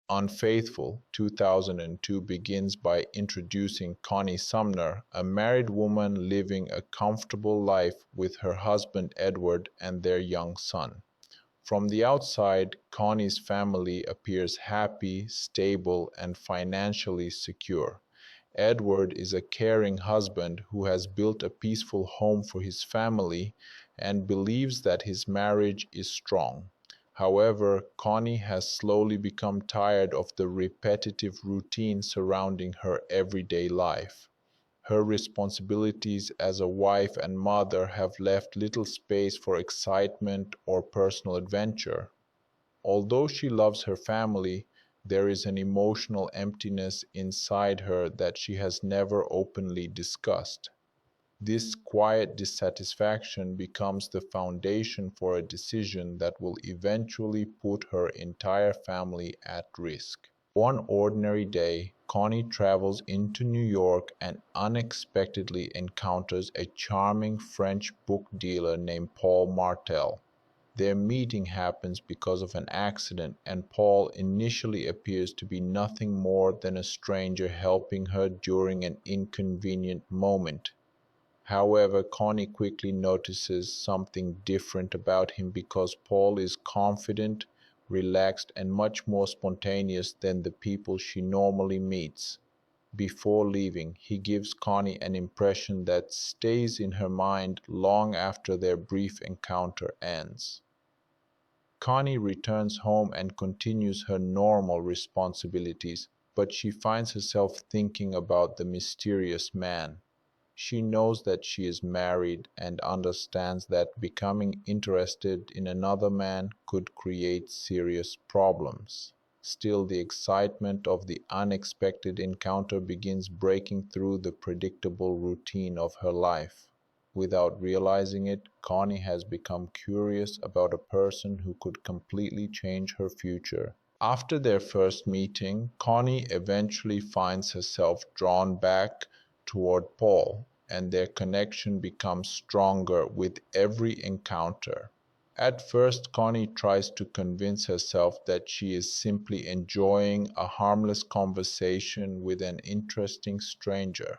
Unfaithful, 2002, begins by introducing Connie Sumner, a married woman living a comfortable life with her husband Edward and their young son. From the outside, Connie's family appears happy, stable, and financially secure. Edward is a caring husband who has built a peaceful home for his family and believes that his marriage is strong. However, Connie has slowly become tired of the repetitive routine surrounding her everyday life. Her responsibilities as a wife and mother have left little space for excitement or personal adventure. Although she loves her family, there is an emotional emptiness inside her that she has never openly discussed. This quiet dissatisfaction becomes the foundation for a decision that will eventually put her entire family at risk. One ordinary day, Connie travels into New York and unexpectedly encounters a charming French book dealer named Paul Martel. Their meeting happens because of an accident, and Paul initially appears to be nothing more than a stranger helping her during an inconvenient moment. However, Connie quickly notices something different about him because Paul is confident, relaxed, and much more spontaneous than the people she normally meets. Before leaving, he gives Connie an impression that stays in her mind long after their brief encounter ends. Connie returns home and continues her normal responsibilities, but she finds herself thinking about the mysterious man. She knows that she is married and understands that becoming interested in another man could create serious problems. Still, the excitement of the unexpected encounter begins breaking through the predictable routine of her life. Without realizing it, Connie has become curious about a person who could completely change her future. After their first meeting, Connie eventually finds herself drawn back toward Paul, and their connection becomes stronger with every encounter. At first, Connie tries to convince herself that she is simply enjoying a harmless conversation with an interesting stranger.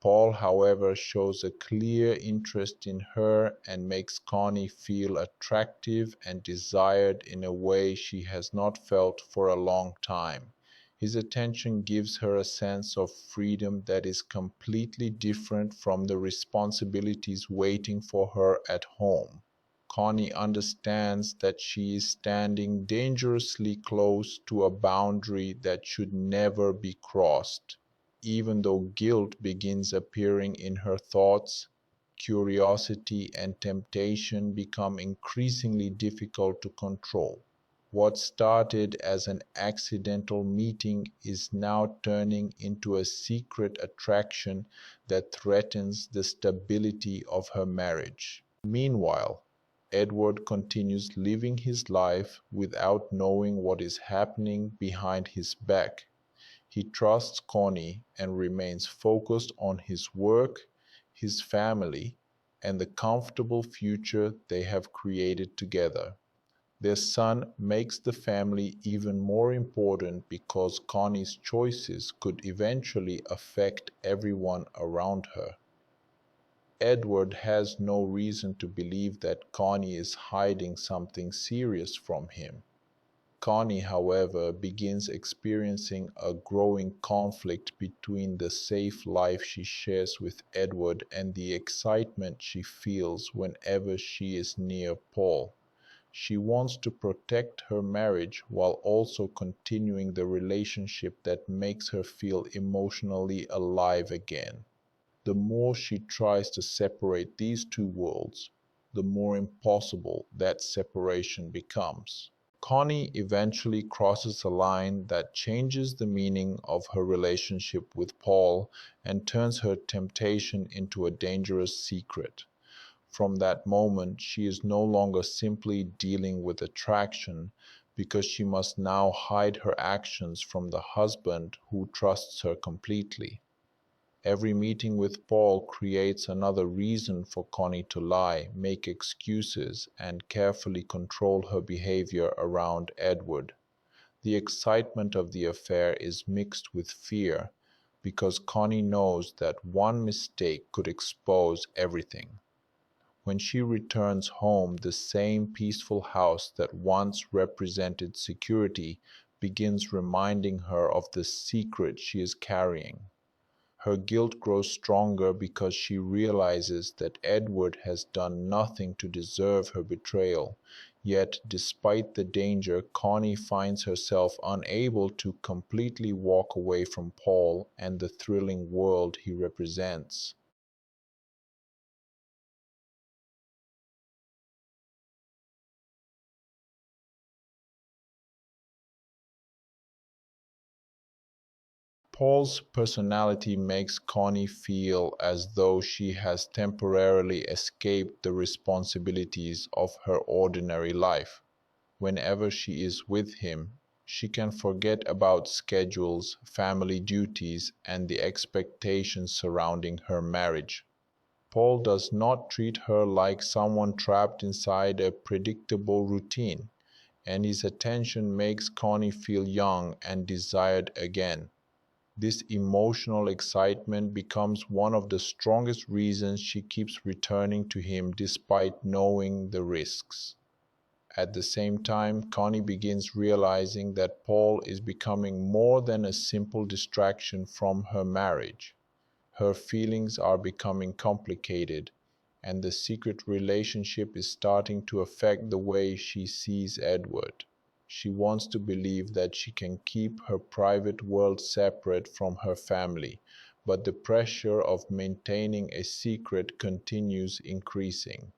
Paul, however, shows a clear interest in her and makes Connie feel attractive and desired in a way she has not felt for a long time. His attention gives her a sense of freedom that is completely different from the responsibilities waiting for her at home. Connie understands that she is standing dangerously close to a boundary that should never be crossed. Even though guilt begins appearing in her thoughts, curiosity and temptation become increasingly difficult to control. What started as an accidental meeting is now turning into a secret attraction that threatens the stability of her marriage. Meanwhile, Edward continues living his life without knowing what is happening behind his back. He trusts Connie and remains focused on his work, his family, and the comfortable future they have created together. Their son makes the family even more important because Connie's choices could eventually affect everyone around her. Edward has no reason to believe that Connie is hiding something serious from him. Connie, however, begins experiencing a growing conflict between the safe life she shares with Edward and the excitement she feels whenever she is near Paul. She wants to protect her marriage while also continuing the relationship that makes her feel emotionally alive again. The more she tries to separate these two worlds, the more impossible that separation becomes. Connie eventually crosses a line that changes the meaning of her relationship with Paul and turns her temptation into a dangerous secret. From that moment, she is no longer simply dealing with attraction because she must now hide her actions from the husband who trusts her completely. Every meeting with Paul creates another reason for Connie to lie, make excuses, and carefully control her behavior around Edward. The excitement of the affair is mixed with fear because Connie knows that one mistake could expose everything. When she returns home, the same peaceful house that once represented security begins reminding her of the secret she is carrying. Her guilt grows stronger because she realizes that Edward has done nothing to deserve her betrayal. Yet, despite the danger, Connie finds herself unable to completely walk away from Paul and the thrilling world he represents. Paul's personality makes Connie feel as though she has temporarily escaped the responsibilities of her ordinary life. Whenever she is with him, she can forget about schedules, family duties, and the expectations surrounding her marriage. Paul does not treat her like someone trapped inside a predictable routine, and his attention makes Connie feel young and desired again. This emotional excitement becomes one of the strongest reasons she keeps returning to him despite knowing the risks. At the same time, Connie begins realizing that Paul is becoming more than a simple distraction from her marriage. Her feelings are becoming complicated, and the secret relationship is starting to affect the way she sees Edward. She wants to believe that she can keep her private world separate from her family, but the pressure of maintaining a secret continues increasing.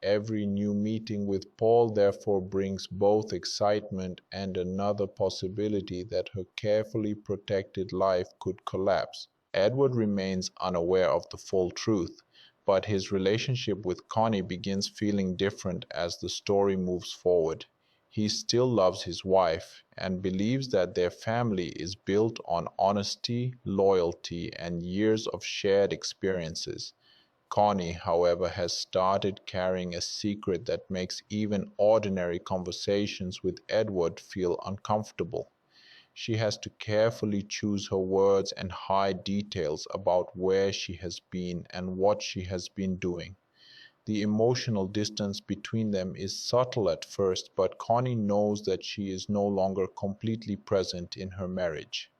Every new meeting with Paul therefore brings both excitement and another possibility that her carefully protected life could collapse. Edward remains unaware of the full truth, but his relationship with Connie begins feeling different as the story moves forward. He still loves his wife and believes that their family is built on honesty, loyalty, and years of shared experiences. Connie, however, has started carrying a secret that makes even ordinary conversations with Edward feel uncomfortable. She has to carefully choose her words and hide details about where she has been and what she has been doing. The emotional distance between them is subtle at first, but Connie knows that she is no longer completely present in her marriage.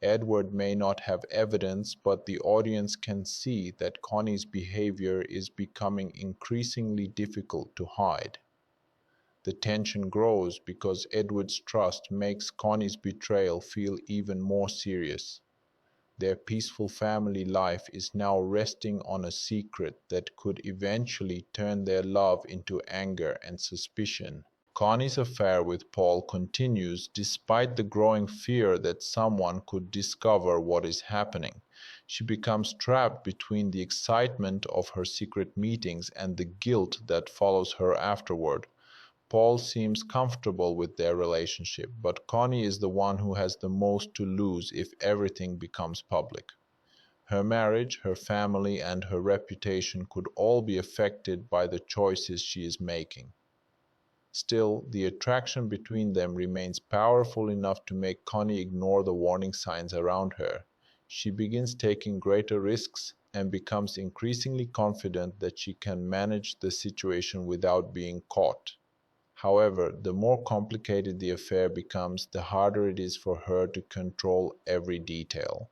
Edward may not have evidence, but the audience can see that Connie's behavior is becoming increasingly difficult to hide. The tension grows because Edward's trust makes Connie's betrayal feel even more serious. Their peaceful family life is now resting on a secret that could eventually turn their love into anger and suspicion. Connie's affair with Paul continues despite the growing fear that someone could discover what is happening. She becomes trapped between the excitement of her secret meetings and the guilt that follows her afterward. Paul seems comfortable with their relationship, but Connie is the one who has the most to lose if everything becomes public. Her marriage, her family, and her reputation could all be affected by the choices she is making. Still, the attraction between them remains powerful enough to make Connie ignore the warning signs around her. She begins taking greater risks and becomes increasingly confident that she can manage the situation without being caught. However, the more complicated the affair becomes, the harder it is for her to control every detail.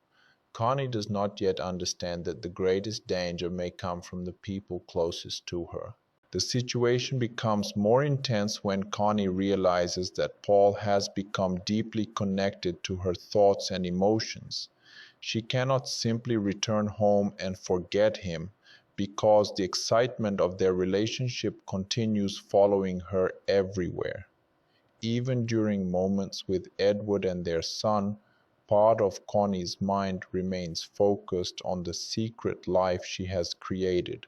Connie does not yet understand that the greatest danger may come from the people closest to her. The situation becomes more intense when Connie realizes that Paul has become deeply connected to her thoughts and emotions. She cannot simply return home and forget him because the excitement of their relationship continues following her everywhere. Even during moments with Edward and their son, part of Connie's mind remains focused on the secret life she has created.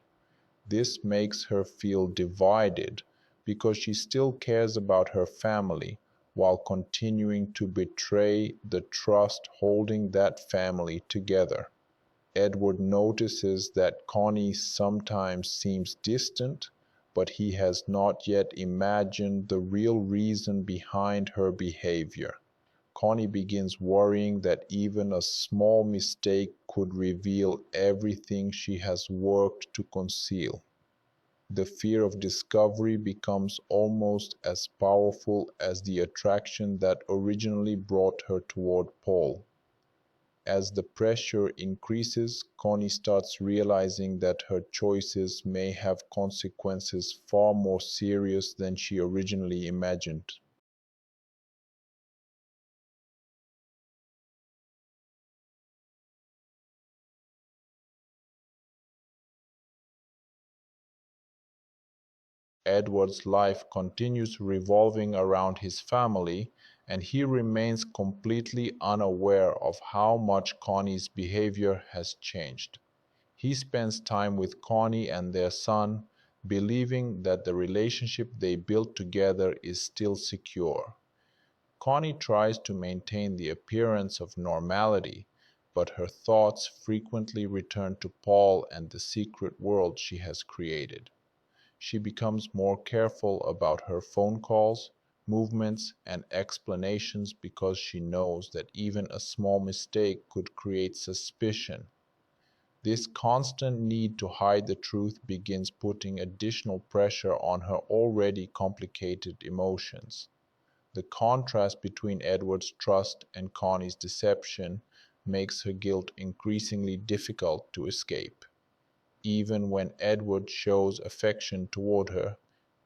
This makes her feel divided because she still cares about her family while continuing to betray the trust holding that family together. Edward notices that Connie sometimes seems distant, but he has not yet imagined the real reason behind her behavior. Connie begins worrying that even a small mistake could reveal everything she has worked to conceal. The fear of discovery becomes almost as powerful as the attraction that originally brought her toward Paul. As the pressure increases, Connie starts realizing that her choices may have consequences far more serious than she originally imagined. Edward's life continues revolving around his family, and he remains completely unaware of how much Connie's behavior has changed. He spends time with Connie and their son, believing that the relationship they built together is still secure. Connie tries to maintain the appearance of normality, but her thoughts frequently return to Paul and the secret world she has created. She becomes more careful about her phone calls, movements, and explanations because she knows that even a small mistake could create suspicion. This constant need to hide the truth begins putting additional pressure on her already complicated emotions. The contrast between Edward's trust and Connie's deception makes her guilt increasingly difficult to escape. Even when Edward shows affection toward her,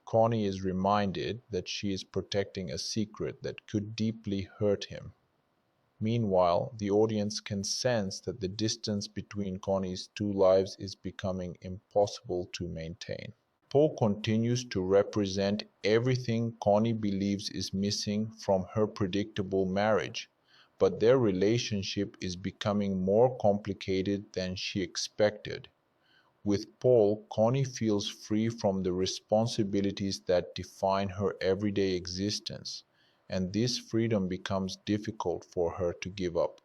Connie is reminded that she is protecting a secret that could deeply hurt him. Meanwhile, the audience can sense that the distance between Connie's two lives is becoming impossible to maintain. Paul continues to represent everything Connie believes is missing from her predictable marriage, but their relationship is becoming more complicated than she expected. With Paul, Connie feels free from the responsibilities that define her everyday existence, and this freedom becomes difficult for her to give up.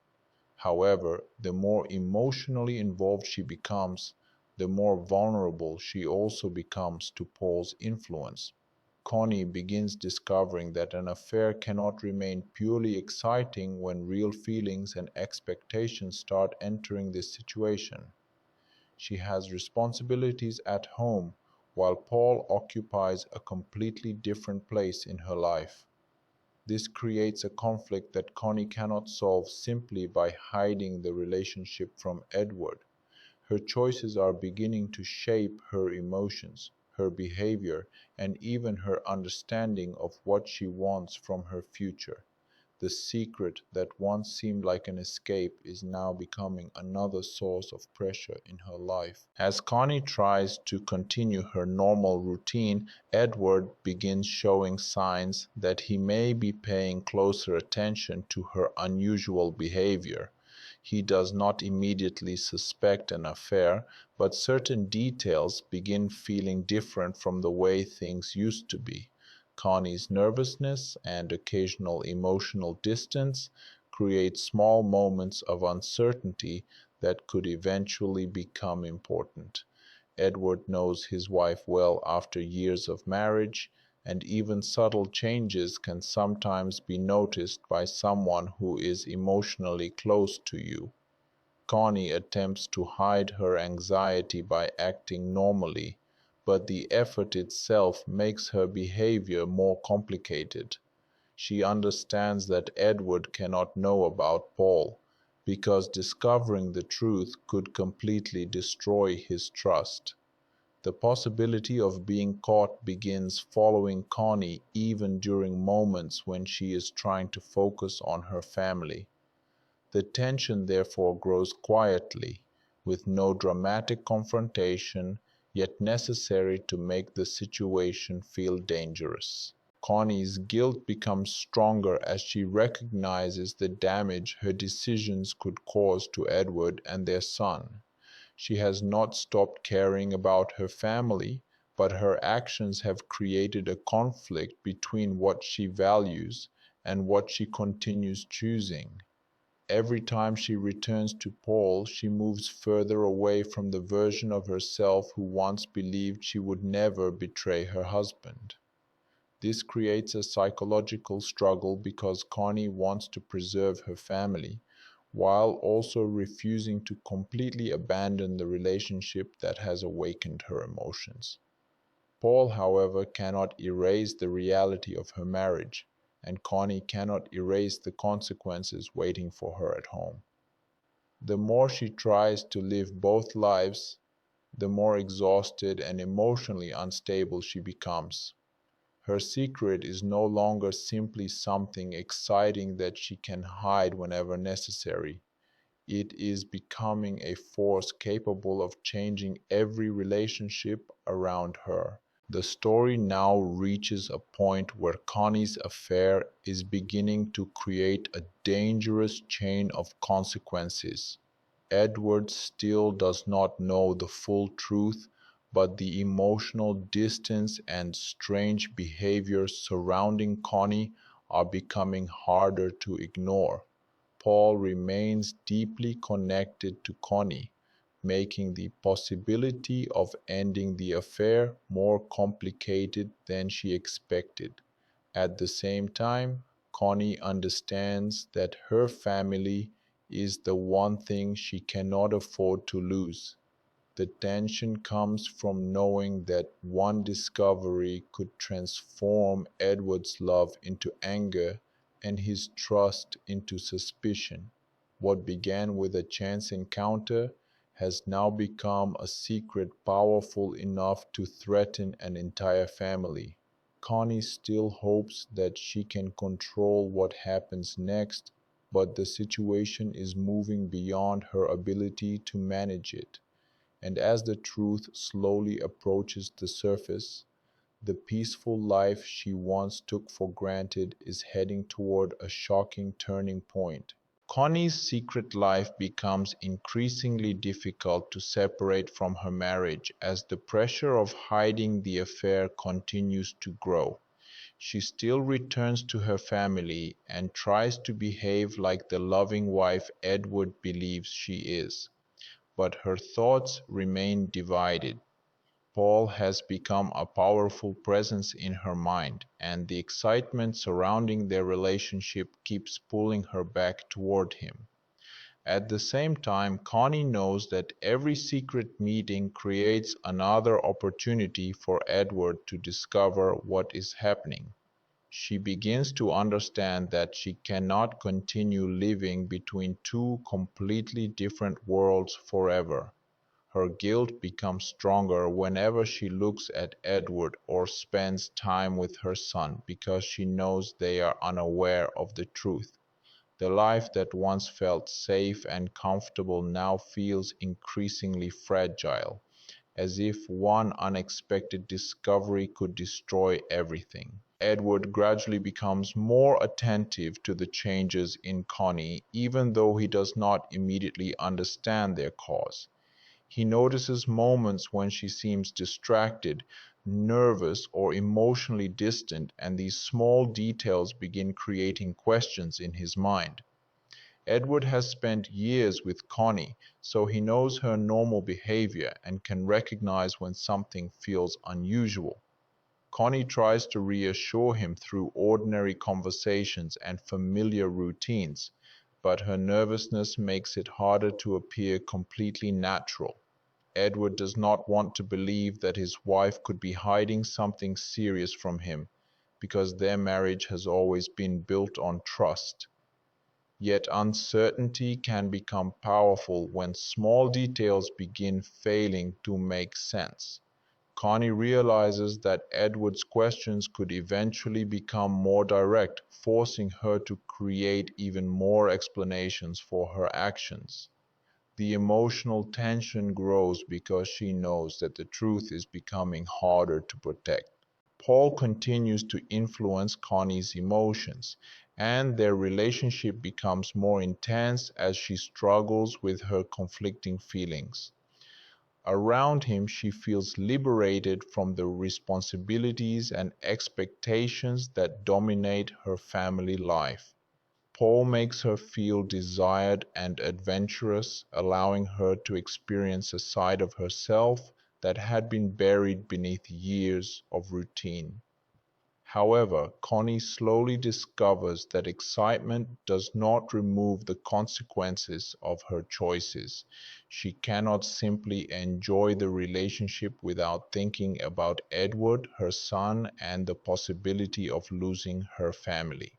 However, the more emotionally involved she becomes, the more vulnerable she also becomes to Paul's influence. Connie begins discovering that an affair cannot remain purely exciting when real feelings and expectations start entering the situation. She has responsibilities at home, while Paul occupies a completely different place in her life. This creates a conflict that Connie cannot solve simply by hiding the relationship from Edward. Her choices are beginning to shape her emotions, her behavior, and even her understanding of what she wants from her future. The secret that once seemed like an escape is now becoming another source of pressure in her life. As Connie tries to continue her normal routine, Edward begins showing signs that he may be paying closer attention to her unusual behavior. He does not immediately suspect an affair, but certain details begin feeling different from the way things used to be. Connie's nervousness and occasional emotional distance create small moments of uncertainty that could eventually become important. Edward knows his wife well after years of marriage, and even subtle changes can sometimes be noticed by someone who is emotionally close to you. Connie attempts to hide her anxiety by acting normally, but the effort itself makes her behavior more complicated. She understands that Edward cannot know about Paul, because discovering the truth could completely destroy his trust. The possibility of being caught begins following Connie even during moments when she is trying to focus on her family. The tension therefore grows quietly, with no dramatic confrontation, yet necessary to make the situation feel dangerous. Connie's guilt becomes stronger as she recognizes the damage her decisions could cause to Edward and their son. She has not stopped caring about her family, but her actions have created a conflict between what she values and what she continues choosing. Every time she returns to Paul, she moves further away from the version of herself who once believed she would never betray her husband. This creates a psychological struggle because Connie wants to preserve her family, while also refusing to completely abandon the relationship that has awakened her emotions. Paul, however, cannot erase the reality of her marriage, and Connie cannot erase the consequences waiting for her at home. The more she tries to live both lives, the more exhausted and emotionally unstable she becomes. Her secret is no longer simply something exciting that she can hide whenever necessary. It is becoming a force capable of changing every relationship around her. The story now reaches a point where Connie's affair is beginning to create a dangerous chain of consequences. Edward still does not know the full truth, but the emotional distance and strange behavior surrounding Connie are becoming harder to ignore. Paul remains deeply connected to Connie, making the possibility of ending the affair more complicated than she expected. At the same time, Connie understands that her family is the one thing she cannot afford to lose. The tension comes from knowing that one discovery could transform Edward's love into anger and his trust into suspicion. What began with a chance encounter has now become a secret powerful enough to threaten an entire family. Connie still hopes that she can control what happens next, but the situation is moving beyond her ability to manage it. And as the truth slowly approaches the surface, the peaceful life she once took for granted is heading toward a shocking turning point. Connie's secret life becomes increasingly difficult to separate from her marriage as the pressure of hiding the affair continues to grow. She still returns to her family and tries to behave like the loving wife Edward believes she is, but her thoughts remain divided. Paul has become a powerful presence in her mind, and the excitement surrounding their relationship keeps pulling her back toward him. At the same time, Connie knows that every secret meeting creates another opportunity for Edward to discover what is happening. She begins to understand that she cannot continue living between two completely different worlds forever. Her guilt becomes stronger whenever she looks at Edward or spends time with her son because she knows they are unaware of the truth. The life that once felt safe and comfortable now feels increasingly fragile, as if one unexpected discovery could destroy everything. Edward gradually becomes more attentive to the changes in Connie, even though he does not immediately understand their cause. He notices moments when she seems distracted, nervous, or emotionally distant, and these small details begin creating questions in his mind. Edward has spent years with Connie, so he knows her normal behavior and can recognize when something feels unusual. Connie tries to reassure him through ordinary conversations and familiar routines, but her nervousness makes it harder to appear completely natural. Edward does not want to believe that his wife could be hiding something serious from him, because their marriage has always been built on trust. Yet uncertainty can become powerful when small details begin failing to make sense. Connie realizes that Edward's questions could eventually become more direct, forcing her to create even more explanations for her actions. The emotional tension grows because she knows that the truth is becoming harder to protect. Paul continues to influence Connie's emotions, and their relationship becomes more intense as she struggles with her conflicting feelings. Around him, she feels liberated from the responsibilities and expectations that dominate her family life. Paul makes her feel desired and adventurous, allowing her to experience a side of herself that had been buried beneath years of routine. However, Connie slowly discovers that excitement does not remove the consequences of her choices. She cannot simply enjoy the relationship without thinking about Edward, her son, and the possibility of losing her family.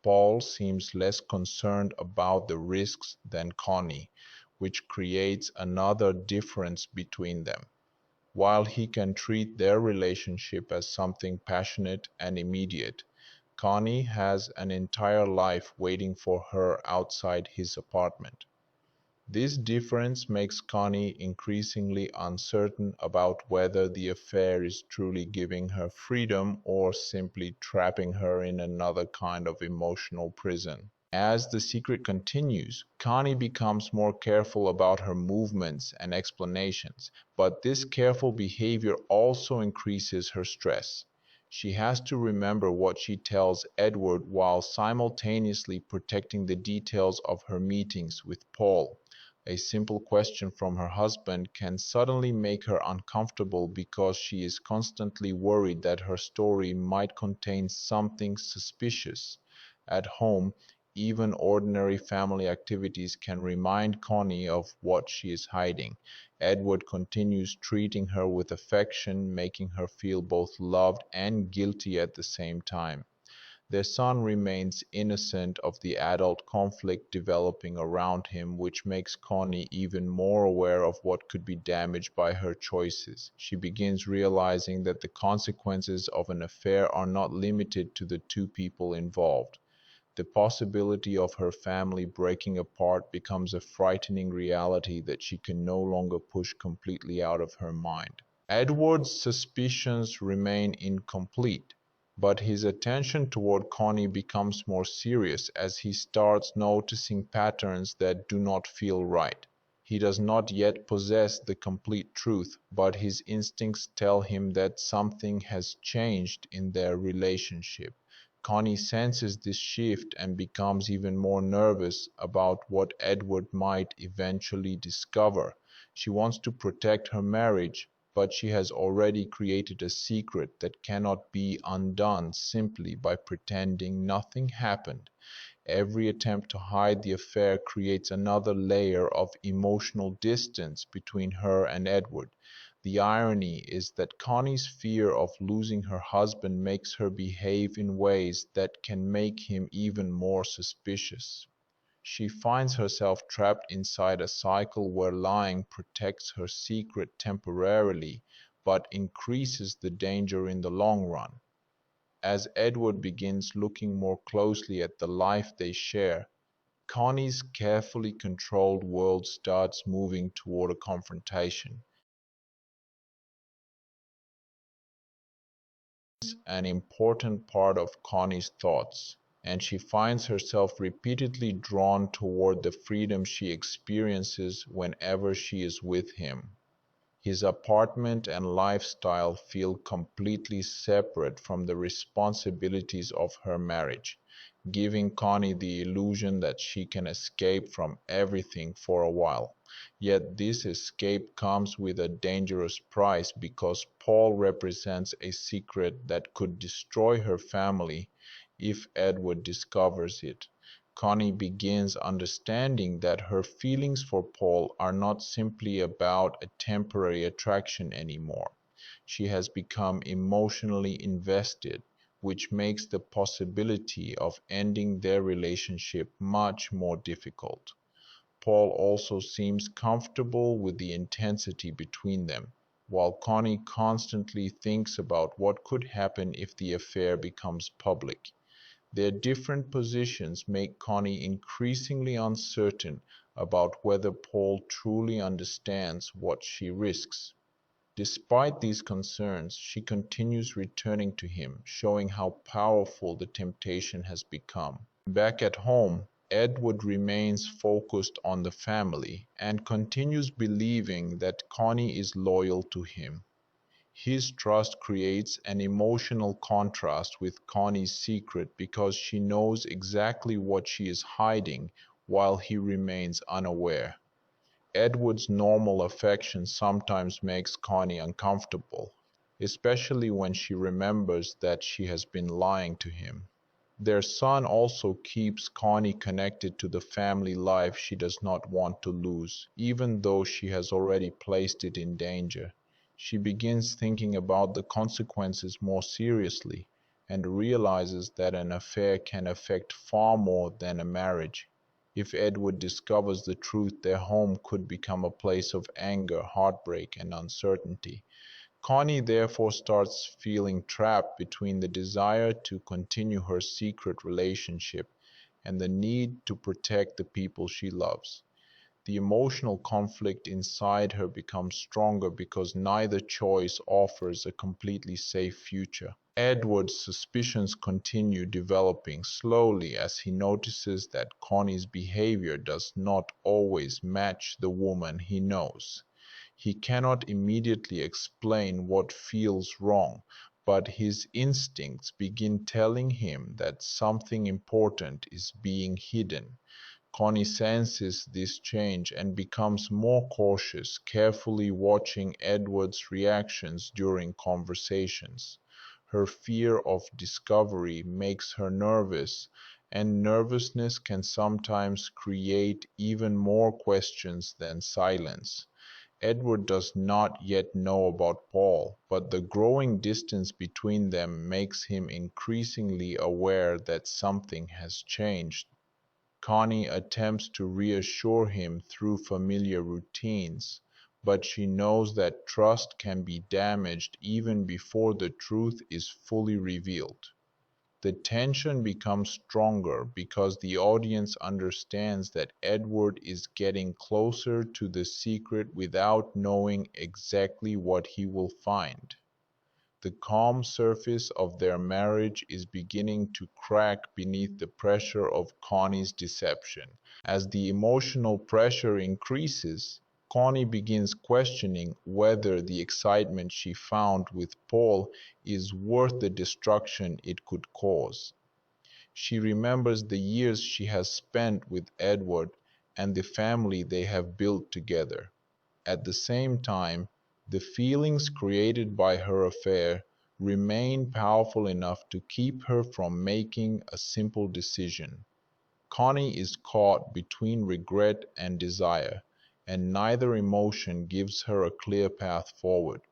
Paul seems less concerned about the risks than Connie, which creates another difference between them. While he can treat their relationship as something passionate and immediate, Connie has an entire life waiting for her outside his apartment. This difference makes Connie increasingly uncertain about whether the affair is truly giving her freedom or simply trapping her in another kind of emotional prison. As the secret continues, Connie becomes more careful about her movements and explanations, but this careful behavior also increases her stress. She has to remember what she tells Edward while simultaneously protecting the details of her meetings with Paul. A simple question from her husband can suddenly make her uncomfortable because she is constantly worried that her story might contain something suspicious. At home, even ordinary family activities can remind Connie of what she is hiding. Edward continues treating her with affection, making her feel both loved and guilty at the same time. Their son remains innocent of the adult conflict developing around him, which makes Connie even more aware of what could be damaged by her choices. She begins realizing that the consequences of an affair are not limited to the two people involved. The possibility of her family breaking apart becomes a frightening reality that she can no longer push completely out of her mind. Edward's suspicions remain incomplete, but his attention toward Connie becomes more serious as he starts noticing patterns that do not feel right. He does not yet possess the complete truth, but his instincts tell him that something has changed in their relationship. Connie senses this shift and becomes even more nervous about what Edward might eventually discover. She wants to protect her marriage, but she has already created a secret that cannot be undone simply by pretending nothing happened. Every attempt to hide the affair creates another layer of emotional distance between her and Edward. The irony is that Connie's fear of losing her husband makes her behave in ways that can make him even more suspicious. She finds herself trapped inside a cycle where lying protects her secret temporarily, but increases the danger in the long run. As Edward begins looking more closely at the life they share, Connie's carefully controlled world starts moving toward a confrontation. An important part of Connie's thoughts, and she finds herself repeatedly drawn toward the freedom she experiences whenever she is with him. His apartment and lifestyle feel completely separate from the responsibilities of her marriage, giving Connie the illusion that she can escape from everything for a while. Yet this escape comes with a dangerous price because Paul represents a secret that could destroy her family if Edward discovers it. Connie begins understanding that her feelings for Paul are not simply about a temporary attraction anymore. She has become emotionally invested, which makes the possibility of ending their relationship much more difficult. Paul also seems comfortable with the intensity between them, while Connie constantly thinks about what could happen if the affair becomes public. Their different positions make Connie increasingly uncertain about whether Paul truly understands what she risks. Despite these concerns, she continues returning to him, showing how powerful the temptation has become. Back at home, Edward remains focused on the family and continues believing that Connie is loyal to him. His trust creates an emotional contrast with Connie's secret because she knows exactly what she is hiding while he remains unaware. Edward's normal affection sometimes makes Connie uncomfortable, especially when she remembers that she has been lying to him. Their son also keeps Connie connected to the family life she does not want to lose, even though she has already placed it in danger. She begins thinking about the consequences more seriously and realizes that an affair can affect far more than a marriage. If Edward discovers the truth, their home could become a place of anger, heartbreak, and uncertainty. Connie therefore starts feeling trapped between the desire to continue her secret relationship and the need to protect the people she loves. The emotional conflict inside her becomes stronger because neither choice offers a completely safe future. Edward's suspicions continue developing slowly as he notices that Connie's behavior does not always match the woman he knows. He cannot immediately explain what feels wrong, but his instincts begin telling him that something important is being hidden. Connie senses this change and becomes more cautious, carefully watching Edward's reactions during conversations. Her fear of discovery makes her nervous, and nervousness can sometimes create even more questions than silence. Edward does not yet know about Paul, but the growing distance between them makes him increasingly aware that something has changed. Connie attempts to reassure him through familiar routines, but she knows that trust can be damaged even before the truth is fully revealed. The tension becomes stronger because the audience understands that Edward is getting closer to the secret without knowing exactly what he will find. The calm surface of their marriage is beginning to crack beneath the pressure of Connie's deception. As the emotional pressure increases, Connie begins questioning whether the excitement she found with Paul is worth the destruction it could cause. She remembers the years she has spent with Edward and the family they have built together. At the same time, the feelings created by her affair remain powerful enough to keep her from making a simple decision. Connie is caught between regret and desire, and neither emotion gives her a clear path forward.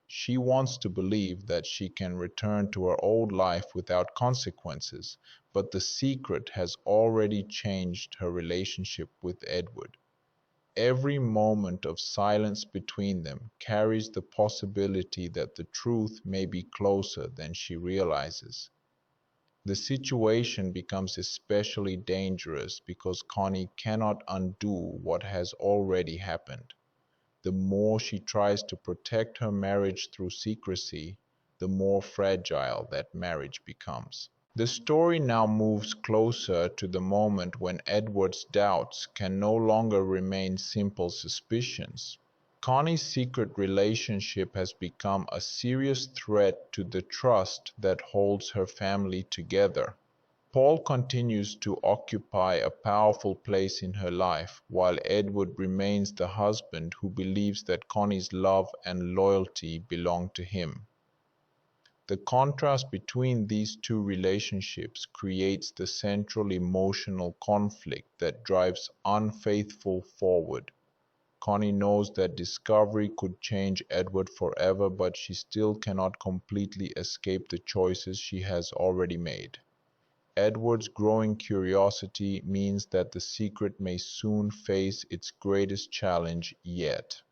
She wants to believe that she can return to her old life without consequences, but the secret has already changed her relationship with Edward. Every moment of silence between them carries the possibility that the truth may be closer than she realizes. The situation becomes especially dangerous because Connie cannot undo what has already happened. The more she tries to protect her marriage through secrecy, the more fragile that marriage becomes. The story now moves closer to the moment when Edward's doubts can no longer remain simple suspicions. Connie's secret relationship has become a serious threat to the trust that holds her family together. Paul continues to occupy a powerful place in her life, while Edward remains the husband who believes that Connie's love and loyalty belong to him. The contrast between these two relationships creates the central emotional conflict that drives Unfaithful forward. Connie knows that discovery could change Edward forever, but she still cannot completely escape the choices she has already made. Edward's growing curiosity means that the secret may soon face its greatest challenge yet.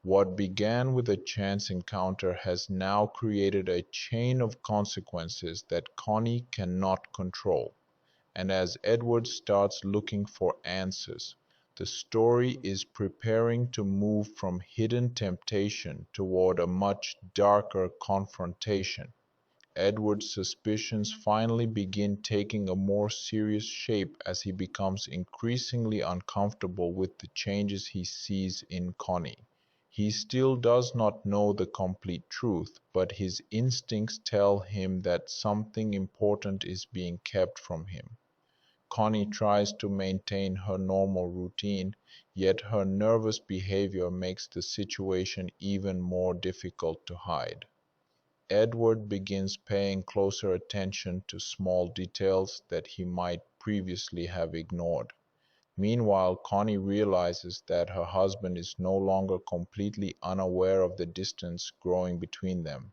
What began with a chance encounter has now created a chain of consequences that Connie cannot control. And as Edward starts looking for answers, the story is preparing to move from hidden temptation toward a much darker confrontation. Edward's suspicions finally begin taking a more serious shape as he becomes increasingly uncomfortable with the changes he sees in Connie. He still does not know the complete truth, but his instincts tell him that something important is being kept from him. Connie tries to maintain her normal routine, yet her nervous behavior makes the situation even more difficult to hide. Edward begins paying closer attention to small details that he might previously have ignored. Meanwhile, Connie realizes that her husband is no longer completely unaware of the distance growing between them.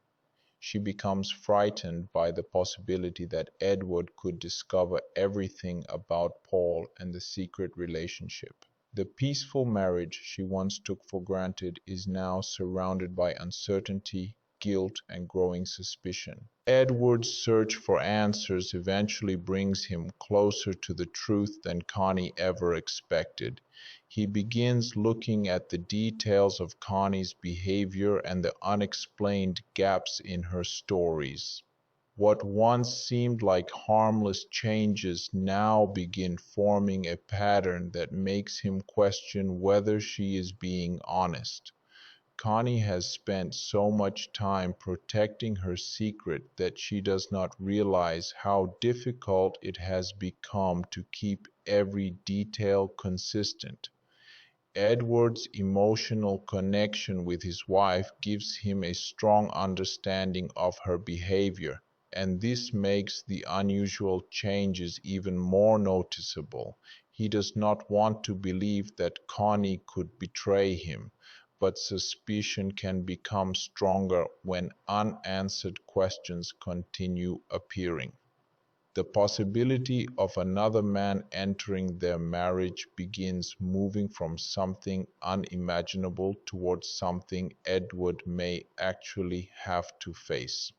She becomes frightened by the possibility that Edward could discover everything about Paul and the secret relationship. The peaceful marriage she once took for granted is now surrounded by uncertainty, guilt, and growing suspicion. Edward's search for answers eventually brings him closer to the truth than Connie ever expected. He begins looking at the details of Connie's behavior and the unexplained gaps in her stories. What once seemed like harmless changes now begin forming a pattern that makes him question whether she is being honest. Connie has spent so much time protecting her secret that she does not realize how difficult it has become to keep every detail consistent. Edward's emotional connection with his wife gives him a strong understanding of her behavior, and this makes the unusual changes even more noticeable. He does not want to believe that Connie could betray him, but suspicion can become stronger when unanswered questions continue appearing. The possibility of another man entering their marriage begins moving from something unimaginable towards something Edward may actually have to face.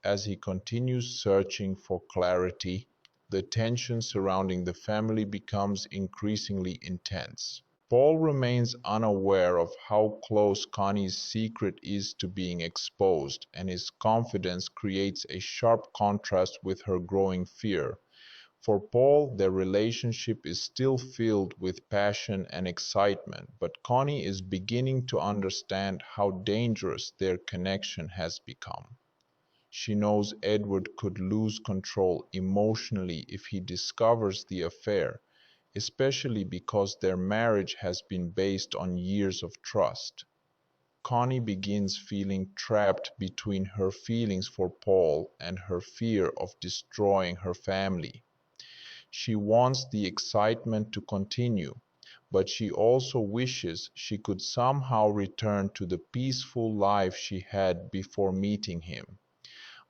As he continues searching for clarity, the tension surrounding the family becomes increasingly intense. Paul remains unaware of how close Connie's secret is to being exposed, and his confidence creates a sharp contrast with her growing fear. For Paul, their relationship is still filled with passion and excitement, but Connie is beginning to understand how dangerous their connection has become. She knows Edward could lose control emotionally if he discovers the affair, especially because their marriage has been based on years of trust. Connie begins feeling trapped between her feelings for Paul and her fear of destroying her family. She wants the excitement to continue, but she also wishes she could somehow return to the peaceful life she had before meeting him.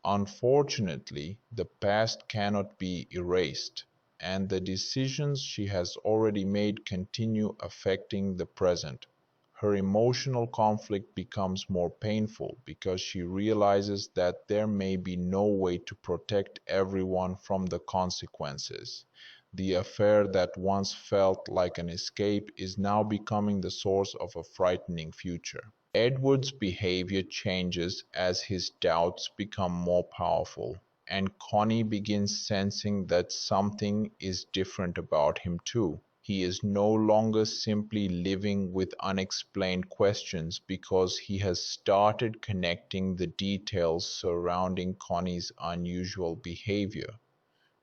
Unfortunately, the past cannot be erased, and the decisions she has already made continue affecting the present. Her emotional conflict becomes more painful because she realizes that there may be no way to protect everyone from the consequences. The affair that once felt like an escape is now becoming the source of a frightening future. Edward's behavior changes as his doubts become more powerful, and Connie begins sensing that something is different about him too. He is no longer simply living with unexplained questions because he has started connecting the details surrounding Connie's unusual behavior.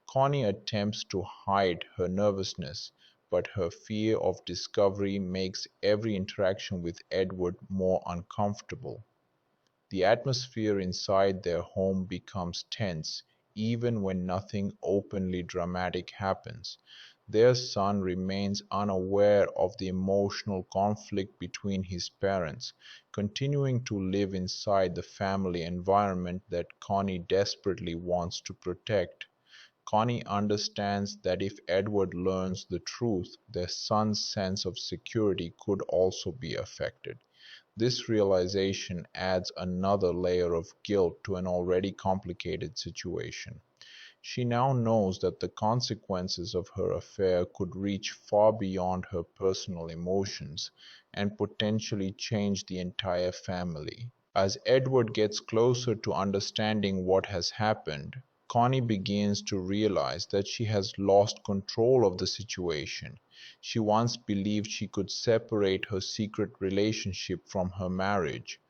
Connie attempts to hide her nervousness, but her fear of discovery makes every interaction with Edward more uncomfortable. The atmosphere inside their home becomes tense, even when nothing openly dramatic happens. Their son remains unaware of the emotional conflict between his parents, continuing to live inside the family environment that Connie desperately wants to protect. Connie understands that if Edward learns the truth, their son's sense of security could also be affected. This realization adds another layer of guilt to an already complicated situation. She now knows that the consequences of her affair could reach far beyond her personal emotions and potentially change the entire family. As Edward gets closer to understanding what has happened, Connie begins to realize that she has lost control of the situation. She once believed she could separate her secret relationship from her marriage,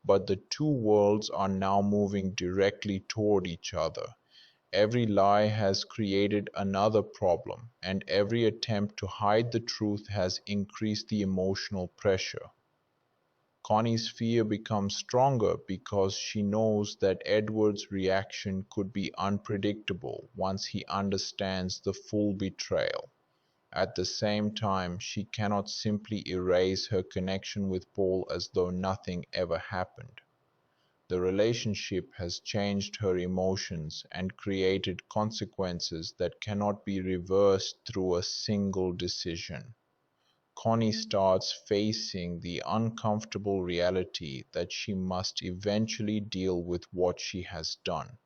but the two worlds are now moving directly toward each other. Every lie has created another problem, and every attempt to hide the truth has increased the emotional pressure. Connie's fear becomes stronger because she knows that Edward's reaction could be unpredictable once he understands the full betrayal. At the same time, she cannot simply erase her connection with Paul as though nothing ever happened. The relationship has changed her emotions and created consequences that cannot be reversed through a single decision. Connie starts facing the uncomfortable reality that she must eventually deal with what she has done.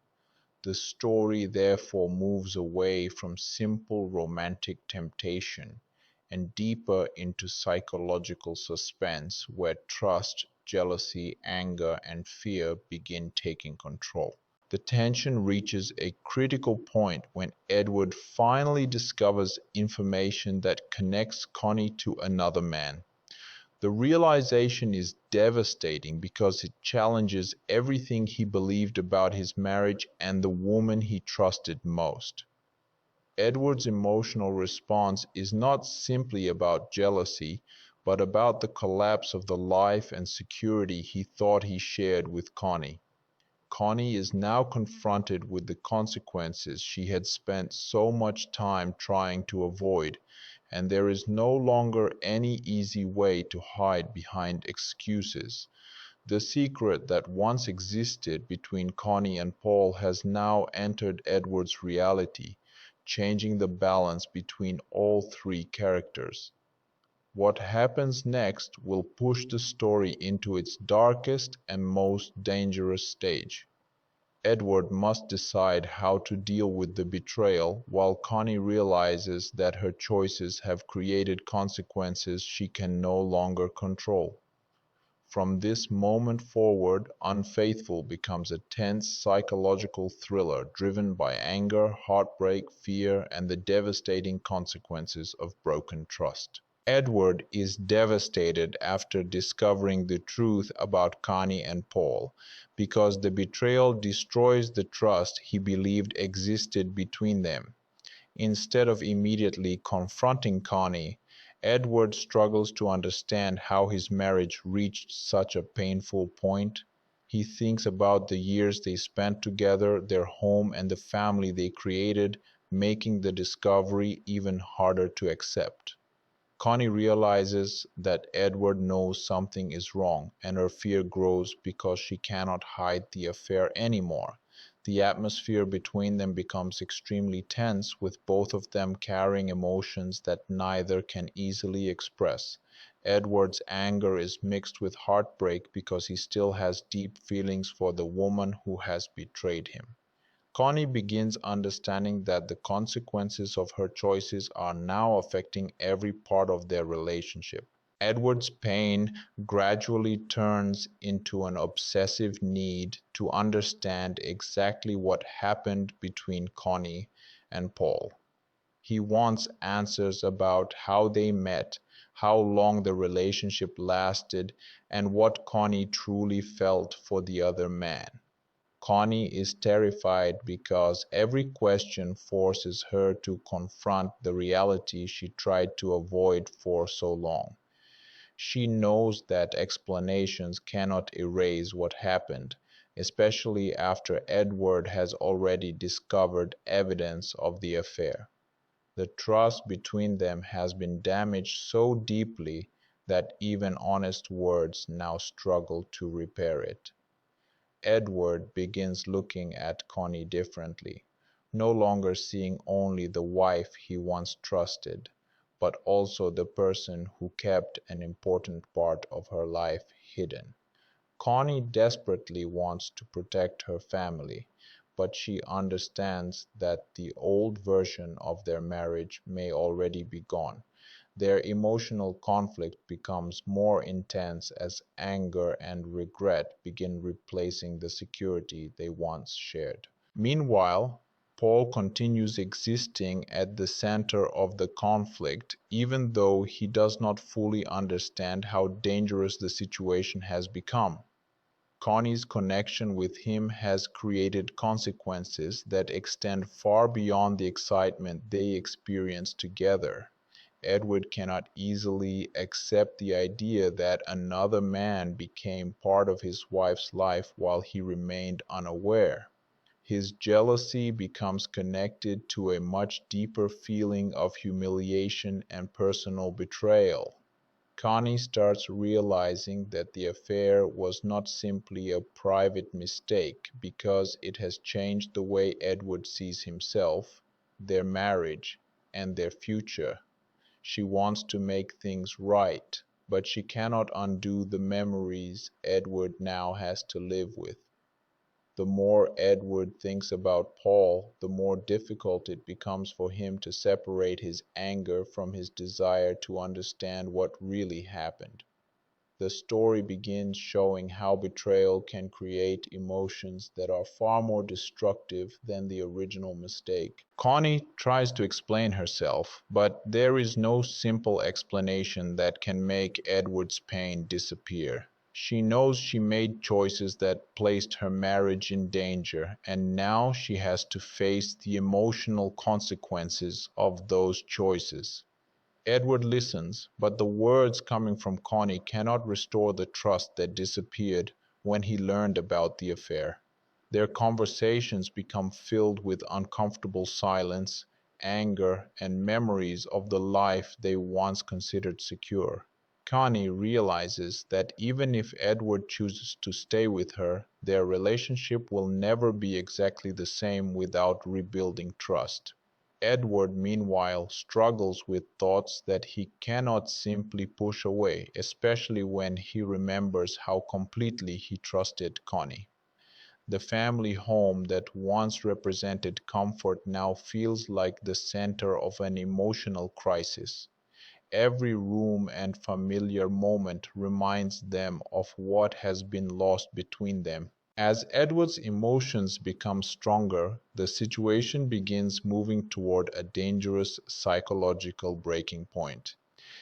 The story therefore moves away from simple romantic temptation and deeper into psychological suspense, where trust, jealousy, anger, and fear begin taking control. The tension reaches a critical point when Edward finally discovers information that connects Connie to another man. The realization is devastating because it challenges everything he believed about his marriage and the woman he trusted most. Edward's emotional response is not simply about jealousy, but about the collapse of the life and security he thought he shared with Connie. Connie is now confronted with the consequences she had spent so much time trying to avoid, and there is no longer any easy way to hide behind excuses. The secret that once existed between Connie and Paul has now entered Edward's reality, changing the balance between all three characters. What happens next will push the story into its darkest and most dangerous stage. Edward must decide how to deal with the betrayal, while Connie realizes that her choices have created consequences she can no longer control. From this moment forward, Unfaithful becomes a tense psychological thriller driven by anger, heartbreak, fear, and the devastating consequences of broken trust. Edward is devastated after discovering the truth about Connie and Paul, because the betrayal destroys the trust he believed existed between them. Instead of immediately confronting Connie, Edward struggles to understand how his marriage reached such a painful point. He thinks about the years they spent together, their home, and the family they created, making the discovery even harder to accept. Connie realizes that Edward knows something is wrong, and her fear grows because she cannot hide the affair anymore. The atmosphere between them becomes extremely tense, with both of them carrying emotions that neither can easily express. Edward's anger is mixed with heartbreak because he still has deep feelings for the woman who has betrayed him. Connie begins understanding that the consequences of her choices are now affecting every part of their relationship. Edward's pain gradually turns into an obsessive need to understand exactly what happened between Connie and Paul. He wants answers about how they met, how long the relationship lasted, and what Connie truly felt for the other man. Connie is terrified because every question forces her to confront the reality she tried to avoid for so long. She knows that explanations cannot erase what happened, especially after Edward has already discovered evidence of the affair. The trust between them has been damaged so deeply that even honest words now struggle to repair it. Edward begins looking at Connie differently, no longer seeing only the wife he once trusted, but also the person who kept an important part of her life hidden. Connie desperately wants to protect her family, but she understands that the old version of their marriage may already be gone. Their emotional conflict becomes more intense as anger and regret begin replacing the security they once shared. Meanwhile, Paul continues existing at the center of the conflict, even though he does not fully understand how dangerous the situation has become. Connie's connection with him has created consequences that extend far beyond the excitement they experience together. Edward cannot easily accept the idea that another man became part of his wife's life while he remained unaware. His jealousy becomes connected to a much deeper feeling of humiliation and personal betrayal. Connie starts realizing that the affair was not simply a private mistake because it has changed the way Edward sees himself, their marriage, and their future. She wants to make things right, but she cannot undo the memories Edward now has to live with. The more Edward thinks about Paul, the more difficult it becomes for him to separate his anger from his desire to understand what really happened. The story begins showing how betrayal can create emotions that are far more destructive than the original mistake. Connie tries to explain herself, but there is no simple explanation that can make Edward's pain disappear. She knows she made choices that placed her marriage in danger, and now she has to face the emotional consequences of those choices. Edward listens, but the words coming from Connie cannot restore the trust that disappeared when he learned about the affair. Their conversations become filled with uncomfortable silence, anger, and memories of the life they once considered secure. Connie realizes that even if Edward chooses to stay with her, their relationship will never be exactly the same without rebuilding trust. Edward, meanwhile, struggles with thoughts that he cannot simply push away, especially when he remembers how completely he trusted Connie. The family home that once represented comfort now feels like the center of an emotional crisis. Every room and familiar moment reminds them of what has been lost between them. As Edward's emotions become stronger, the situation begins moving toward a dangerous psychological breaking point.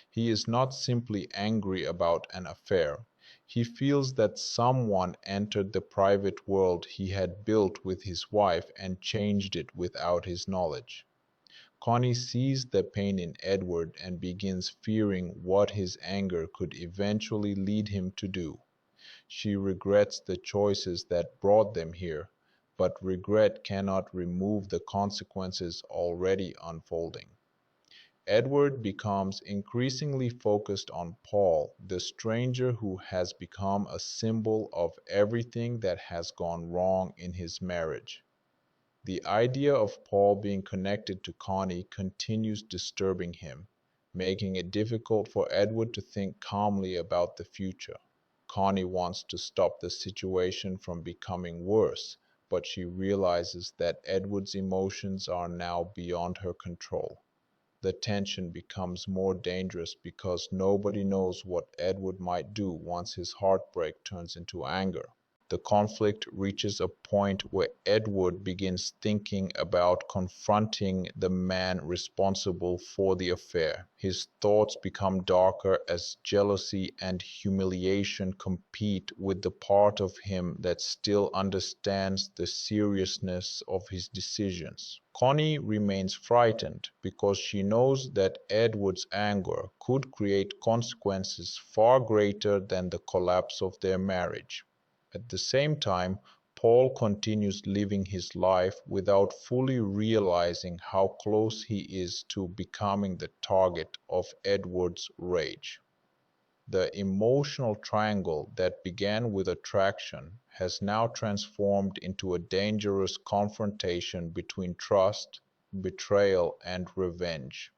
He is not simply angry about an affair. He feels that someone entered the private world he had built with his wife and changed it without his knowledge. Connie sees the pain in Edward and begins fearing what his anger could eventually lead him to do. She regrets the choices that brought them here, but regret cannot remove the consequences already unfolding. Edward becomes increasingly focused on Paul, the stranger who has become a symbol of everything that has gone wrong in his marriage. The idea of Paul being connected to Connie continues disturbing him, making it difficult for Edward to think calmly about the future. Connie wants to stop the situation from becoming worse, but she realizes that Edward's emotions are now beyond her control. The tension becomes more dangerous because nobody knows what Edward might do once his heartbreak turns into anger. The conflict reaches a point where Edward begins thinking about confronting the man responsible for the affair. His thoughts become darker as jealousy and humiliation compete with the part of him that still understands the seriousness of his decisions. Connie remains frightened because she knows that Edward's anger could create consequences far greater than the collapse of their marriage. At the same time, Paul continues living his life without fully realizing how close he is to becoming the target of Edward's rage. The emotional triangle that began with attraction has now transformed into a dangerous confrontation between trust, betrayal, and revenge.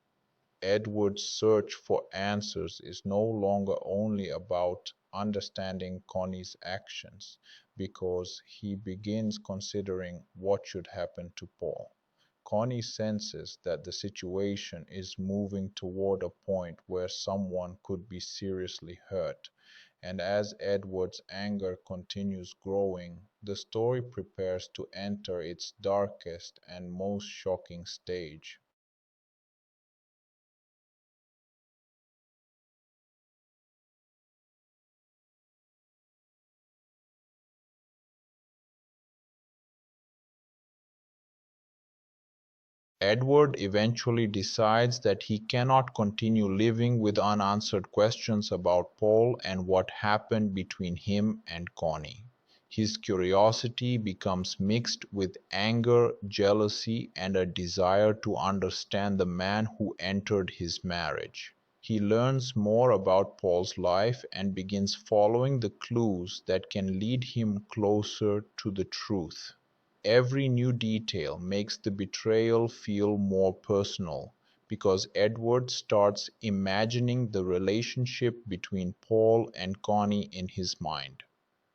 Edward's search for answers is no longer only about understanding Connie's actions, because he begins considering what should happen to Paul. Connie senses that the situation is moving toward a point where someone could be seriously hurt, And as Edward's anger continues growing, the story prepares to enter its darkest and most shocking stage. Edward eventually decides that he cannot continue living with unanswered questions about Paul and what happened between him and Connie. His curiosity becomes mixed with anger, jealousy, and a desire to understand the man who entered his marriage. He learns more about Paul's life and begins following the clues that can lead him closer to the truth. Every new detail makes the betrayal feel more personal, because Edward starts imagining the relationship between Paul and Connie in his mind.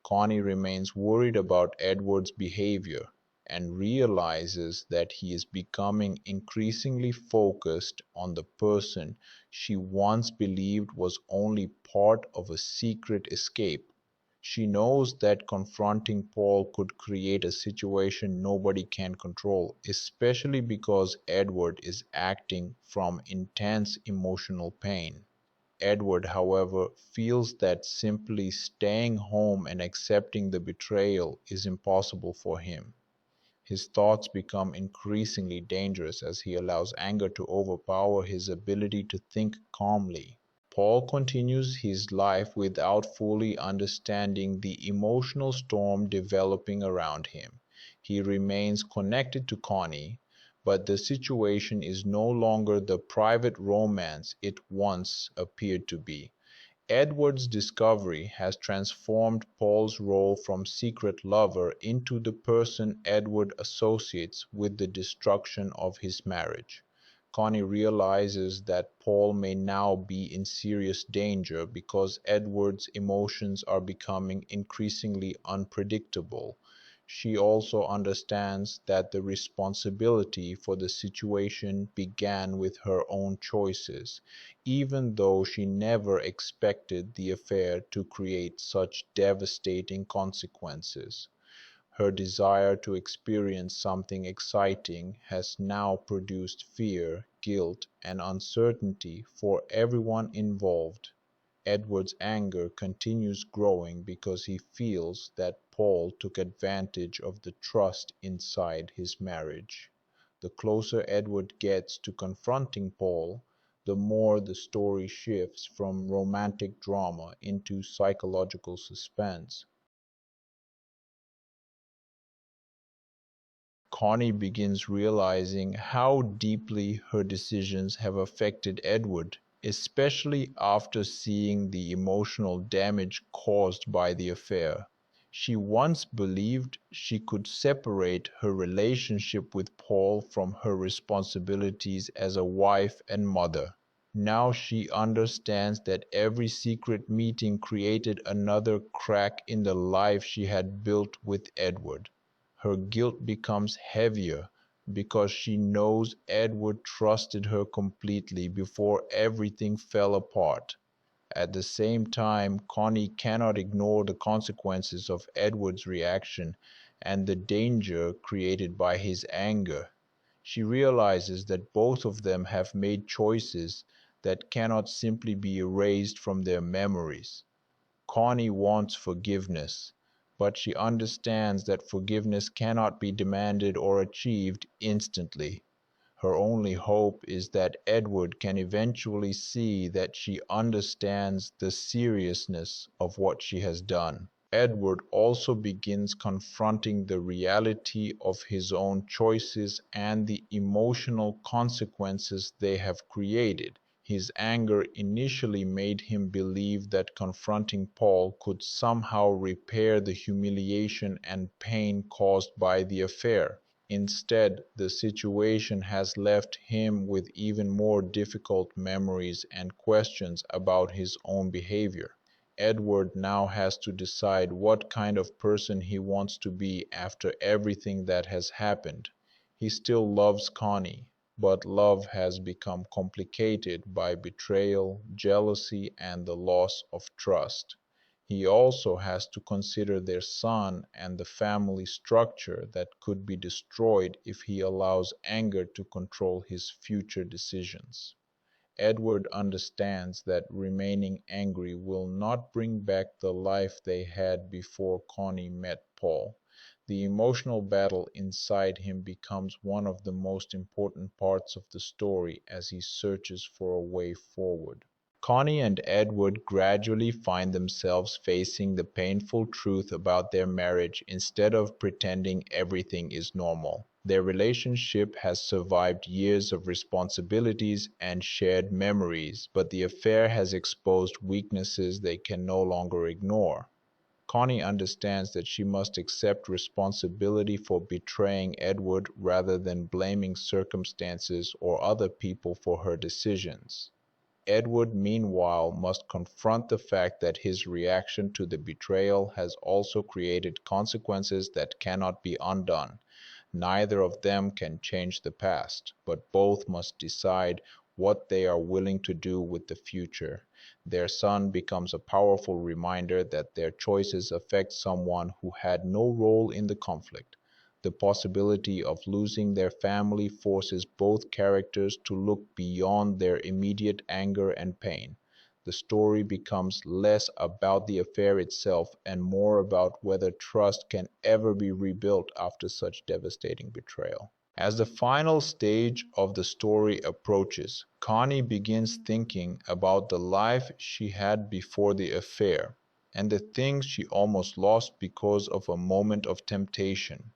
Connie remains worried about Edward's behavior and realizes that he is becoming increasingly focused on the person she once believed was only part of a secret escape. She knows that confronting Paul could create a situation nobody can control, especially because Edward is acting from intense emotional pain. Edward, however, feels that simply staying home and accepting the betrayal is impossible for him. His thoughts become increasingly dangerous as he allows anger to overpower his ability to think calmly. Paul continues his life without fully understanding the emotional storm developing around him. He remains connected to Connie, but the situation is no longer the private romance it once appeared to be. Edward's discovery has transformed Paul's role from secret lover into the person Edward associates with the destruction of his marriage. Connie realizes that Paul may now be in serious danger because Edward's emotions are becoming increasingly unpredictable. She also understands that the responsibility for the situation began with her own choices, even though she never expected the affair to create such devastating consequences. Her desire to experience something exciting has now produced fear, guilt, and uncertainty for everyone involved. Edward's anger continues growing because he feels that Paul took advantage of the trust inside his marriage. The closer Edward gets to confronting Paul, the more the story shifts from romantic drama into psychological suspense. Connie begins realizing how deeply her decisions have affected Edward, especially after seeing the emotional damage caused by the affair. She once believed she could separate her relationship with Paul from her responsibilities as a wife and mother. Now she understands that every secret meeting created another crack in the life she had built with Edward. Her guilt becomes heavier because she knows Edward trusted her completely before everything fell apart. At the same time, Connie cannot ignore the consequences of Edward's reaction and the danger created by his anger. She realizes that both of them have made choices that cannot simply be erased from their memories. Connie wants forgiveness, but she understands that forgiveness cannot be demanded or achieved instantly. Her only hope is that Edward can eventually see that she understands the seriousness of what she has done. Edward also begins confronting the reality of his own choices and the emotional consequences they have created. His anger initially made him believe that confronting Paul could somehow repair the humiliation and pain caused by the affair. Instead, the situation has left him with even more difficult memories and questions about his own behavior. Edward now has to decide what kind of person he wants to be after everything that has happened. He still loves Connie, but love has become complicated by betrayal, jealousy, and the loss of trust. He also has to consider their son and the family structure that could be destroyed if he allows anger to control his future decisions. Edward understands that remaining angry will not bring back the life they had before Connie met Paul. The emotional battle inside him becomes one of the most important parts of the story as he searches for a way forward. Connie and Edward gradually find themselves facing the painful truth about their marriage instead of pretending everything is normal. Their relationship has survived years of responsibilities and shared memories, but the affair has exposed weaknesses they can no longer ignore. Connie understands that she must accept responsibility for betraying Edward rather than blaming circumstances or other people for her decisions. Edward, meanwhile, must confront the fact that his reaction to the betrayal has also created consequences that cannot be undone. Neither of them can change the past, but both must decide what they are willing to do with the future. Their son becomes a powerful reminder that their choices affect someone who had no role in the conflict. The possibility of losing their family forces both characters to look beyond their immediate anger and pain. The story becomes less about the affair itself and more about whether trust can ever be rebuilt after such devastating betrayal. As the final stage of the story approaches, Connie begins thinking about the life she had before the affair and the things she almost lost because of a moment of temptation.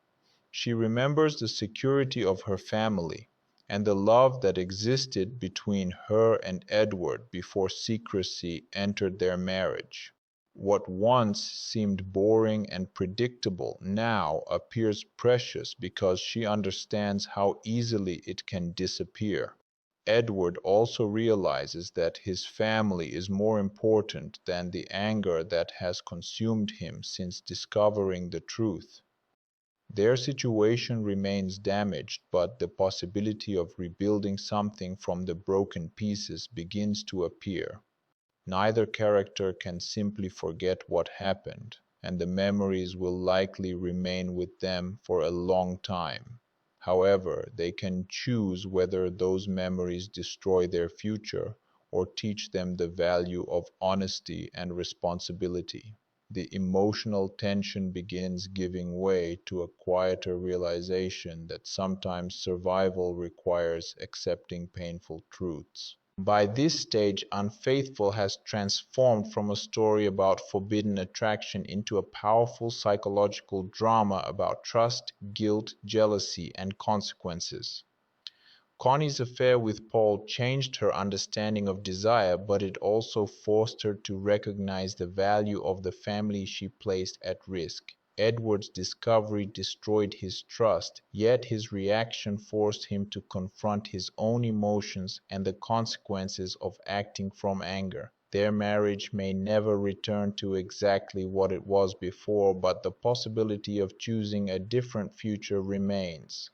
She remembers the security of her family and the love that existed between her and Edward before secrecy entered their marriage. What once seemed boring and predictable now appears precious because she understands how easily it can disappear. Edward also realizes that his family is more important than the anger that has consumed him since discovering the truth. Their situation remains damaged, but the possibility of rebuilding something from the broken pieces begins to appear. Neither character can simply forget what happened, and the memories will likely remain with them for a long time. However, they can choose whether those memories destroy their future or teach them the value of honesty and responsibility. The emotional tension begins giving way to a quieter realization that sometimes survival requires accepting painful truths. By this stage, Unfaithful has transformed from a story about forbidden attraction into a powerful psychological drama about trust, guilt, jealousy, and consequences. Connie's affair with Paul changed her understanding of desire, but it also forced her to recognize the value of the family she placed at risk. Edward's discovery destroyed his trust, yet his reaction forced him to confront his own emotions and the consequences of acting from anger. Their marriage may never return to exactly what it was before, but the possibility of choosing a different future remains.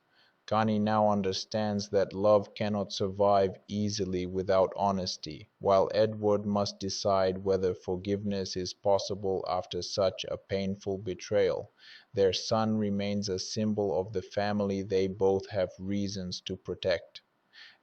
Connie now understands that love cannot survive easily without honesty, while Edward must decide whether forgiveness is possible after such a painful betrayal. Their son remains a symbol of the family they both have reasons to protect.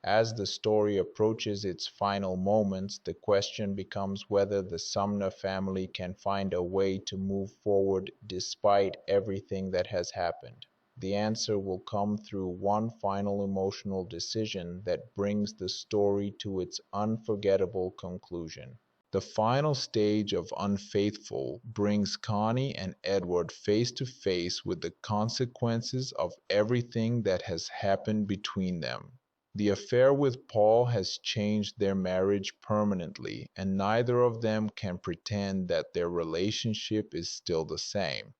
As the story approaches its final moments, the question becomes whether the Sumner family can find a way to move forward despite everything that has happened. The answer will come through one final emotional decision that brings the story to its unforgettable conclusion. The final stage of Unfaithful brings Connie and Edward face to face with the consequences of everything that has happened between them. The affair with Paul has changed their marriage permanently, and neither of them can pretend that their relationship is still the same.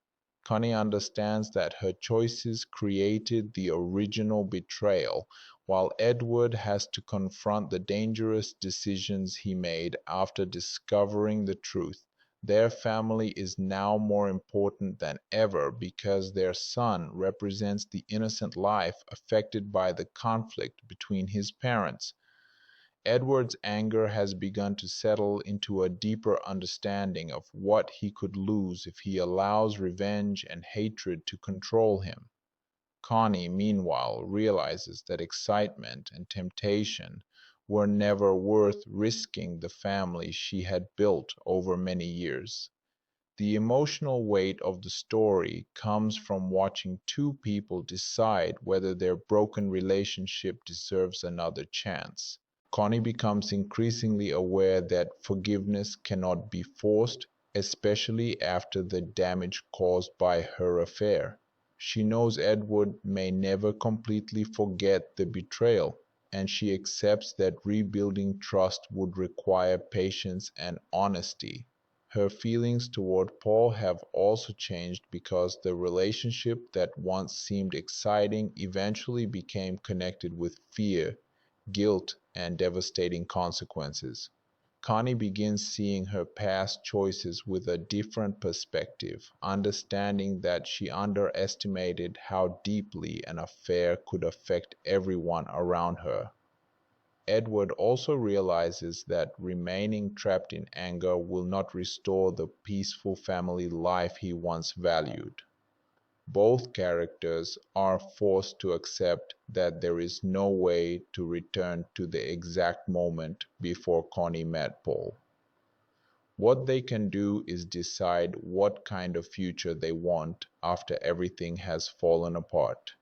Connie understands that her choices created the original betrayal, while Edward has to confront the dangerous decisions he made after discovering the truth. Their family is now more important than ever because their son represents the innocent life affected by the conflict between his parents. Edward's anger has begun to settle into a deeper understanding of what he could lose if he allows revenge and hatred to control him. Connie, meanwhile, realizes that excitement and temptation were never worth risking the family she had built over many years. The emotional weight of the story comes from watching two people decide whether their broken relationship deserves another chance. Connie becomes increasingly aware that forgiveness cannot be forced, especially after the damage caused by her affair. She knows Edward may never completely forget the betrayal, and she accepts that rebuilding trust would require patience and honesty. Her feelings toward Paul have also changed because the relationship that once seemed exciting eventually became connected with fear, guilt, and devastating consequences. Connie begins seeing her past choices with a different perspective, understanding that she underestimated how deeply an affair could affect everyone around her. Edward also realizes that remaining trapped in anger will not restore the peaceful family life he once valued. Both characters are forced to accept that there is no way to return to the exact moment before Connie met Paul. What they can do is decide what kind of future they want after everything has fallen apart.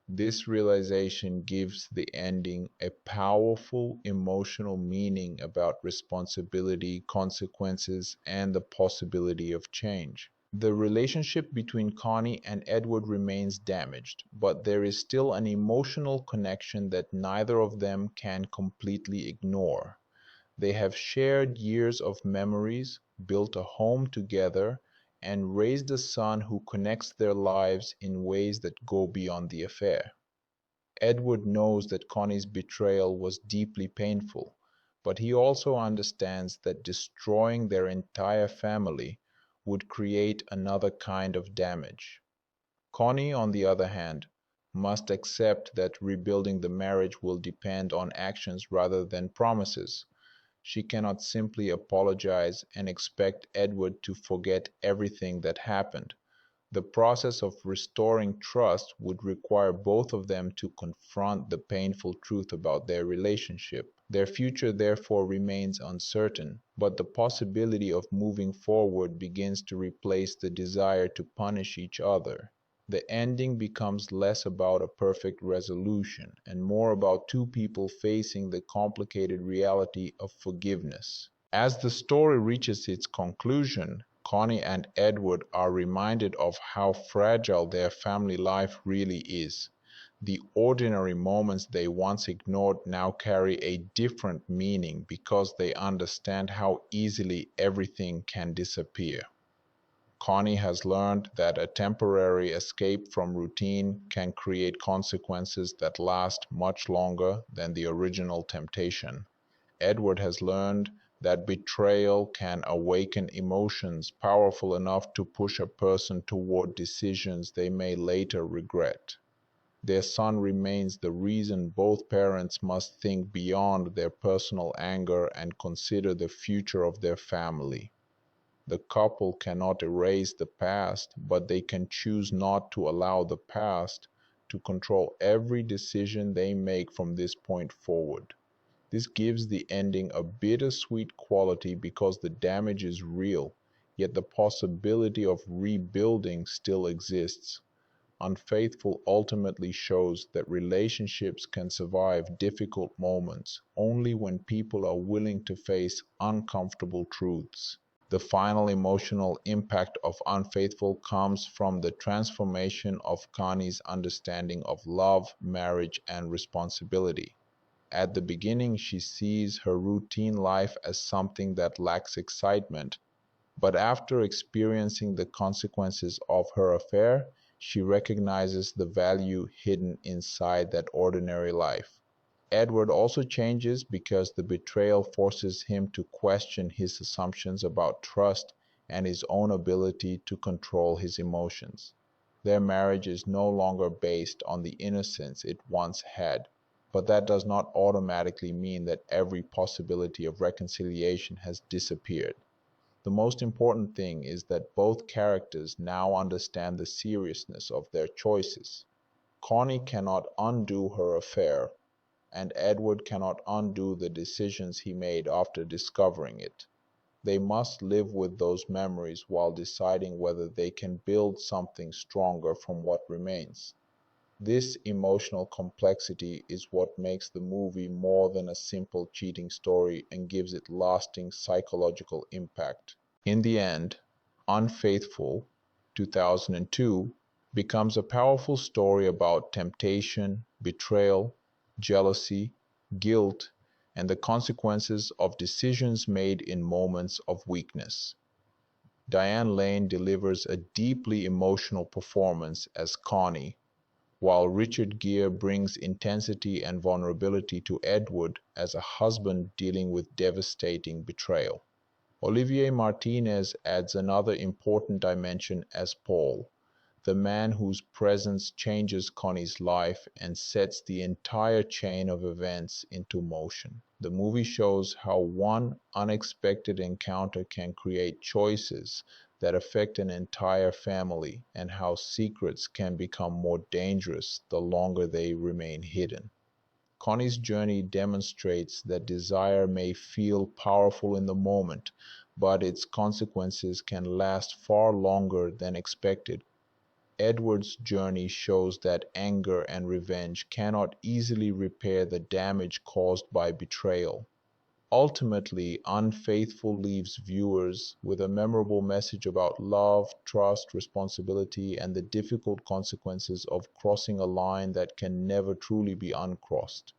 This realization gives the ending a powerful emotional meaning about responsibility, consequences, and the possibility of change. The relationship between Connie and Edward remains damaged, but there is still an emotional connection that neither of them can completely ignore. They have shared years of memories, built a home together, and raised a son who connects their lives in ways that go beyond the affair. Edward knows that Connie's betrayal was deeply painful, but he also understands that destroying their entire family would create another kind of damage. Connie, on the other hand, must accept that rebuilding the marriage will depend on actions rather than promises. She cannot simply apologize and expect Edward to forget everything that happened. The process of restoring trust would require both of them to confront the painful truth about their relationship. Their future therefore remains uncertain, but the possibility of moving forward begins to replace the desire to punish each other. The ending becomes less about a perfect resolution and more about two people facing the complicated reality of forgiveness. As the story reaches its conclusion, Connie and Edward are reminded of how fragile their family life really is. The ordinary moments they once ignored now carry a different meaning because they understand how easily everything can disappear. Connie has learned that a temporary escape from routine can create consequences that last much longer than the original temptation. Edward has learned that betrayal can awaken emotions powerful enough to push a person toward decisions they may later regret. Their son remains the reason both parents must think beyond their personal anger and consider the future of their family. The couple cannot erase the past, but they can choose not to allow the past to control every decision they make from this point forward. This gives the ending a bittersweet quality because the damage is real, yet the possibility of rebuilding still exists. Unfaithful ultimately shows that relationships can survive difficult moments only when people are willing to face uncomfortable truths. The final emotional impact of Unfaithful comes from the transformation of Connie's understanding of love, marriage, and responsibility. At the beginning, she sees her routine life as something that lacks excitement, but after experiencing the consequences of her affair, she recognizes the value hidden inside that ordinary life. Edward also changes because the betrayal forces him to question his assumptions about trust and his own ability to control his emotions. Their marriage is no longer based on the innocence it once had, But that does not automatically mean that every possibility of reconciliation has disappeared. The most important thing is that both characters now understand the seriousness of their choices. Connie cannot undo her affair, and Edward cannot undo the decisions he made after discovering it. They must live with those memories while deciding whether they can build something stronger from what remains. This emotional complexity is what makes the movie more than a simple cheating story and gives it lasting psychological impact. In the end, Unfaithful, 2002, becomes a powerful story about temptation, betrayal, jealousy, guilt, and the consequences of decisions made in moments of weakness. Diane Lane delivers a deeply emotional performance as Connie, while Richard Gere brings intensity and vulnerability to Edward as a husband dealing with devastating betrayal. Olivier Martinez adds another important dimension as Paul, the man whose presence changes Connie's life and sets the entire chain of events into motion. The movie shows how one unexpected encounter can create choices that affect an entire family and how secrets can become more dangerous the longer they remain hidden. Connie's journey demonstrates that desire may feel powerful in the moment, but its consequences can last far longer than expected. Edward's journey shows that anger and revenge cannot easily repair the damage caused by betrayal. Ultimately, Unfaithful leaves viewers with a memorable message about love, trust, responsibility, and the difficult consequences of crossing a line that can never truly be uncrossed.